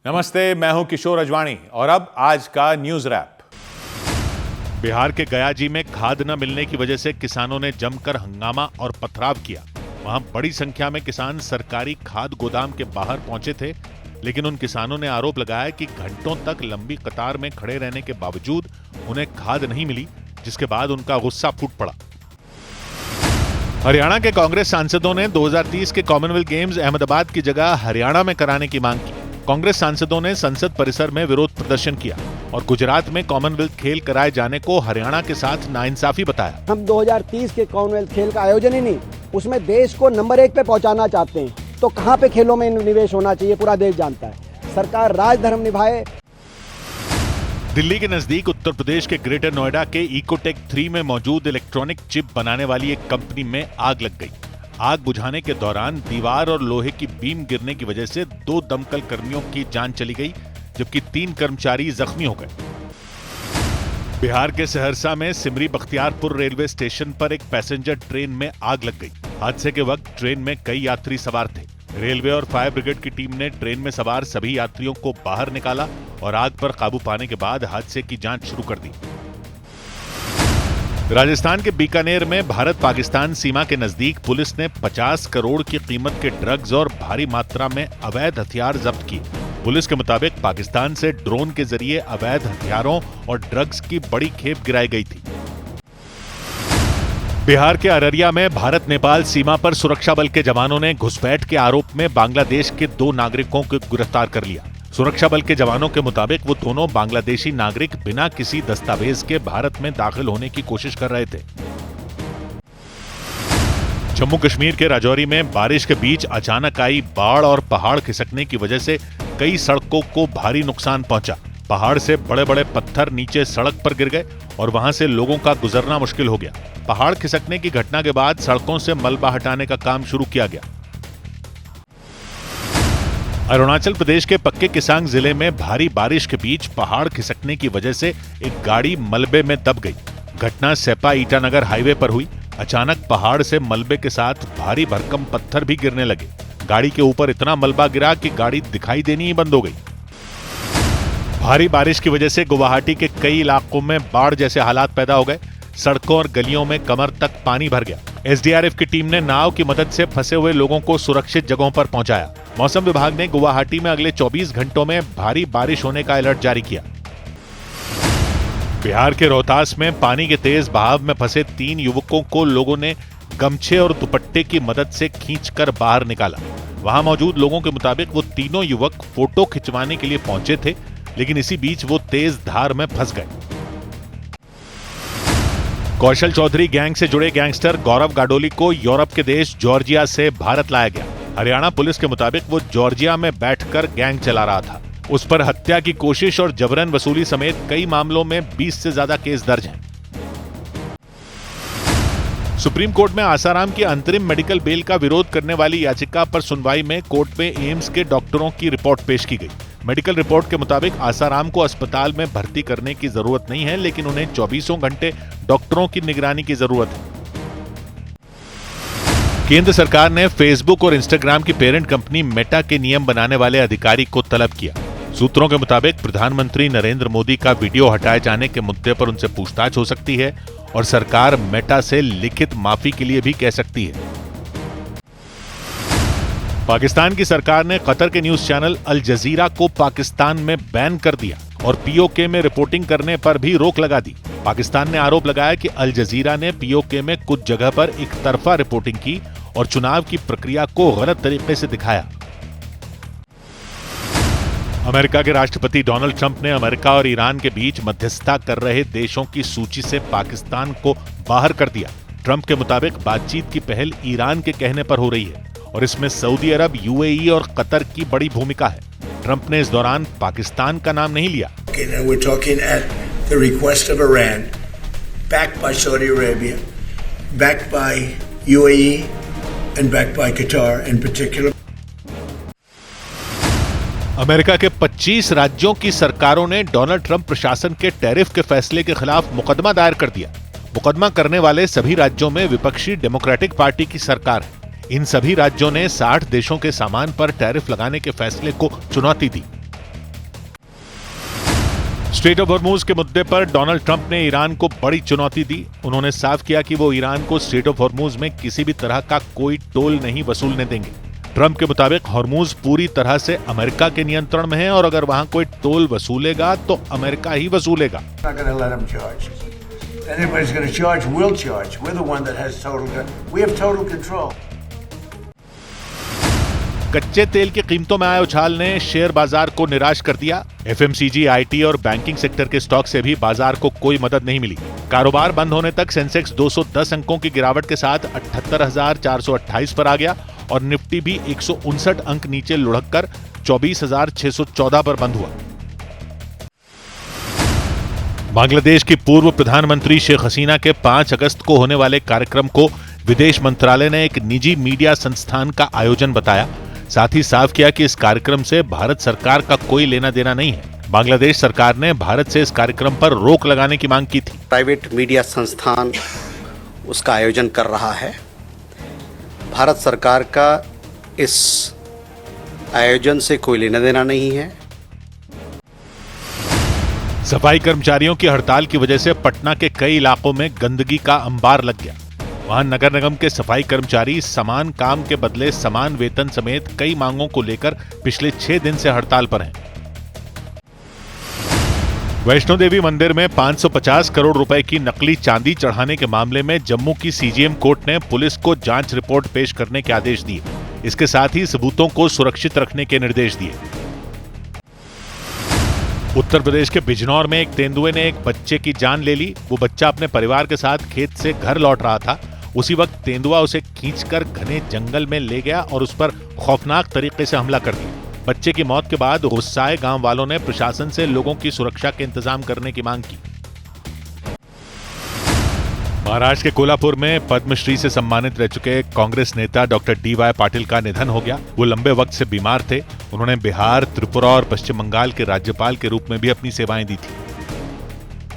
नमस्ते, मैं हूं किशोर अजवाणी और अब आज का न्यूज रैप। बिहार के गया जी में खाद न मिलने की वजह से किसानों ने जमकर हंगामा और पथराव किया। वहां बड़ी संख्या में किसान सरकारी खाद गोदाम के बाहर पहुंचे थे, लेकिन उन किसानों ने आरोप लगाया कि घंटों तक लंबी कतार में खड़े रहने के बावजूद उन्हें खाद नहीं मिली, जिसके बाद उनका गुस्सा फूट पड़ा। हरियाणा के कांग्रेस सांसदों ने 2030 के कॉमनवेल्थ गेम्स अहमदाबाद की जगह हरियाणा में कराने की मांग की। कांग्रेस सांसदों ने संसद परिसर में विरोध प्रदर्शन किया और गुजरात में कॉमनवेल्थ खेल कराए जाने को हरियाणा के साथ नाइंसाफी बताया। हम 2030 के कॉमनवेल्थ खेल का आयोजन ही नहीं, उसमें देश को नंबर 1 पे पहुंचाना चाहते हैं, तो कहां पे खेलों में निवेश होना चाहिए पूरा देश जानता है। सरकार राजधर्म निभाए। दिल्ली के नजदीक उत्तर प्रदेश के ग्रेटर नोएडा के इकोटेक 3 में मौजूद इलेक्ट्रॉनिक चिप बनाने वाली एक कंपनी में आग लग गई। आग बुझाने के दौरान दीवार और लोहे की बीम गिरने की वजह से 2 दमकल कर्मियों की जान चली गई, जबकि 3 कर्मचारी जख्मी हो गए। बिहार के सहरसा में सिमरी बख्तियारपुर रेलवे स्टेशन पर एक पैसेंजर ट्रेन में आग लग गई। हादसे के वक्त ट्रेन में कई यात्री सवार थे। रेलवे और फायर ब्रिगेड की टीम ने ट्रेन में सवार सभी यात्रियों को बाहर निकाला और आग पर काबू पाने के बाद हादसे की जांच शुरू कर दी। राजस्थान के बीकानेर में भारत पाकिस्तान सीमा के नजदीक पुलिस ने 50 करोड़ की कीमत के ड्रग्स और भारी मात्रा में अवैध हथियार जब्त किए। पुलिस के मुताबिक पाकिस्तान से ड्रोन के जरिए अवैध हथियारों और ड्रग्स की बड़ी खेप गिराई गई थी। बिहार के अररिया में भारत नेपाल सीमा पर सुरक्षा बल के जवानों ने घुसपैठ के आरोप में बांग्लादेश के 2 नागरिकों को गिरफ्तार कर लिया। सुरक्षा बल के जवानों के मुताबिक वो दोनों बांग्लादेशी नागरिक बिना किसी दस्तावेज के भारत में दाखिल होने की कोशिश कर रहे थे। जम्मू कश्मीर के राजौरी में बारिश के बीच अचानक आई बाढ़ और पहाड़ खिसकने की वजह से कई सड़कों को भारी नुकसान पहुंचा। पहाड़ से बड़े बड़े पत्थर नीचे सड़क पर गिर गए और वहां से लोगों का गुजरना मुश्किल हो गया। पहाड़ खिसकने की घटना के बाद सड़कों से मलबा हटाने का काम शुरू किया गया। अरुणाचल प्रदेश के पक्के केसांग जिले में भारी बारिश के बीच पहाड़ खिसकने की वजह से एक गाड़ी मलबे में दब गई। घटना सेपा ईटानगर हाईवे पर हुई। अचानक पहाड़ से मलबे के साथ भारी भरकम पत्थर भी गिरने लगे। गाड़ी के ऊपर इतना मलबा गिरा कि गाड़ी दिखाई देनी ही बंद हो गई। भारी बारिश की वजह से गुवाहाटी के कई इलाकों में बाढ़ जैसे हालात पैदा हो गए। सड़कों और गलियों में कमर तक पानी भर गया। एसडीआरएफ की टीम ने नाव की मदद से फंसे हुए लोगों को सुरक्षित जगहों पर पहुंचाया। मौसम विभाग ने गुवाहाटी में अगले 24 घंटों में भारी बारिश होने का अलर्ट जारी किया। बिहार के रोहतास में पानी के तेज बहाव में फंसे 3 युवकों को लोगों ने गमछे और दुपट्टे की मदद से खींचकर बाहर निकाला। वहां मौजूद लोगों के मुताबिक वो तीनों युवक फोटो खिंचवाने के लिए पहुंचे थे, लेकिन इसी बीच वो तेज धार में फंस गए। कौशल चौधरी गैंग से जुड़े गैंगस्टर गौरव गाडोली को यूरोप के देश जॉर्जिया से भारत लाया गया। हरियाणा पुलिस के मुताबिक वो जॉर्जिया में बैठकर गैंग चला रहा था। उस पर हत्या की कोशिश और जबरन वसूली समेत कई मामलों में 20 से ज्यादा केस दर्ज हैं। सुप्रीम कोर्ट में आसाराम की अंतरिम मेडिकल बेल का विरोध करने वाली याचिका पर सुनवाई में कोर्ट में एम्स के डॉक्टरों की रिपोर्ट पेश की गई। मेडिकल रिपोर्ट के मुताबिक आसाराम को अस्पताल में भर्ती करने की जरूरत नहीं है, लेकिन उन्हें 24 घंटे डॉक्टरों की निगरानी की जरूरत है। केंद्र सरकार ने फेसबुक और इंस्टाग्राम की पेरेंट कंपनी मेटा के नियम बनाने वाले अधिकारी को तलब किया। सूत्रों के मुताबिक प्रधानमंत्री नरेंद्र मोदी का वीडियो हटाए जाने के मुद्दे पर उनसे पूछताछ हो सकती है और सरकार मेटा से लिखित माफी के लिए भी कह सकती है। पाकिस्तान की सरकार ने कतर के न्यूज चैनल अल जजीरा को पाकिस्तान में बैन कर दिया और पीओके में रिपोर्टिंग करने पर भी रोक लगा दी। पाकिस्तान ने आरोप लगाया कि अल जजीरा ने पीओके में कुछ जगह पर एक तरफा रिपोर्टिंग की और चुनाव की प्रक्रिया को गलत तरीके से दिखाया। अमेरिका के राष्ट्रपति डोनाल्ड ट्रंप ने अमेरिका और ईरान के बीच मध्यस्थता कर रहे देशों की सूची से पाकिस्तान को बाहर कर दिया। ट्रंप के मुताबिक बातचीत की पहल ईरान के कहने पर हो रही है और इसमें सऊदी अरब, यूएई और कतर की बड़ी भूमिका है। ट्रंप ने इस दौरान पाकिस्तान का नाम नहीं लिया। We're talking at the request of Iran, backed by Saudi Arabia, backed by UAE, and backed by Qatar in particular. America के 25 राज्यों की सरकारों ने डोनाल्ड ट्रंप प्रशासन के टैरिफ के फैसले के खिलाफ मुकदमा दायर कर दिया। मुकदमा करने वाले सभी राज्यों में विपक्षी डेमोक्रेटिक पार्टी की सरकार है। इन सभी राज्यों ने 60 देशों के सामान पर टैरिफ लगाने के फैसले को चुनौती दी। स्ट्रेट ऑफ हॉर्मूज के मुद्दे पर डोनाल्ड ट्रंप ने ईरान को बड़ी चुनौती दी। उन्होंने साफ किया कि वो ईरान को स्ट्रेट ऑफ हॉर्मूज में किसी भी तरह का कोई टोल नहीं वसूलने देंगे। ट्रंप के मुताबिक हॉर्मूज पूरी तरह से अमेरिका के नियंत्रण में है और अगर वहां कोई टोल वसूलेगा तो अमेरिका ही वसूलेगा। कच्चे तेल की कीमतों में आए उछाल ने शेयर बाजार को निराश कर दिया। एफएमसीजी, आईटी और बैंकिंग सेक्टर के स्टॉक से भी बाजार को कोई मदद नहीं मिली। कारोबार बंद होने तक सेंसेक्स 210 अंकों की गिरावट के साथ 78,428 पर आ गया और निफ्टी भी 159 अंक नीचे लुढ़ककर 24,614 पर बंद हुआ। बांग्लादेश की पूर्व प्रधानमंत्री शेख हसीना के 5 अगस्त को होने वाले कार्यक्रम को विदेश मंत्रालय ने एक निजी मीडिया संस्थान का आयोजन बताया। साथ ही साफ किया कि इस कार्यक्रम से भारत सरकार का कोई लेना देना नहीं है। बांग्लादेश सरकार ने भारत से इस कार्यक्रम पर रोक लगाने की मांग की थी। प्राइवेट मीडिया संस्थान उसका आयोजन कर रहा है। भारत सरकार का इस आयोजन से कोई लेना देना नहीं है। सफाई कर्मचारियों की हड़ताल की वजह से पटना के कई इलाकों में गंदगी का अंबार लग गया। वहां नगर निगम के सफाई कर्मचारी समान काम के बदले समान वेतन समेत कई मांगों को लेकर पिछले 6 दिन से हड़ताल पर हैं। वैष्णो देवी मंदिर में 550 करोड़ रुपए की नकली चांदी चढ़ाने के मामले में जम्मू की सीजीएम कोर्ट ने पुलिस को जांच रिपोर्ट पेश करने के आदेश दिए। इसके साथ ही सबूतों को सुरक्षित रखने के निर्देश दिए। उत्तर प्रदेश के बिजनौर में एक तेंदुए ने एक बच्चे की जान ले ली। वो बच्चा अपने परिवार के साथ खेत से घर लौट रहा था। उसी वक्त तेंदुआ उसे खींचकर घने जंगल में ले गया और उस पर खौफनाक तरीके से हमला कर दिया। बच्चे की मौत के बाद गुस्साए गांव वालों ने प्रशासन से लोगों की सुरक्षा के इंतजाम करने की मांग की। महाराष्ट्र के कोल्हापुर में पद्मश्री से सम्मानित रह चुके कांग्रेस नेता डॉक्टर DY पाटिल का निधन हो गया। वो लंबे वक्त से बीमार थे। उन्होंने बिहार, त्रिपुरा और पश्चिम बंगाल के राज्यपाल के रूप में भी अपनी सेवाएं दी थी।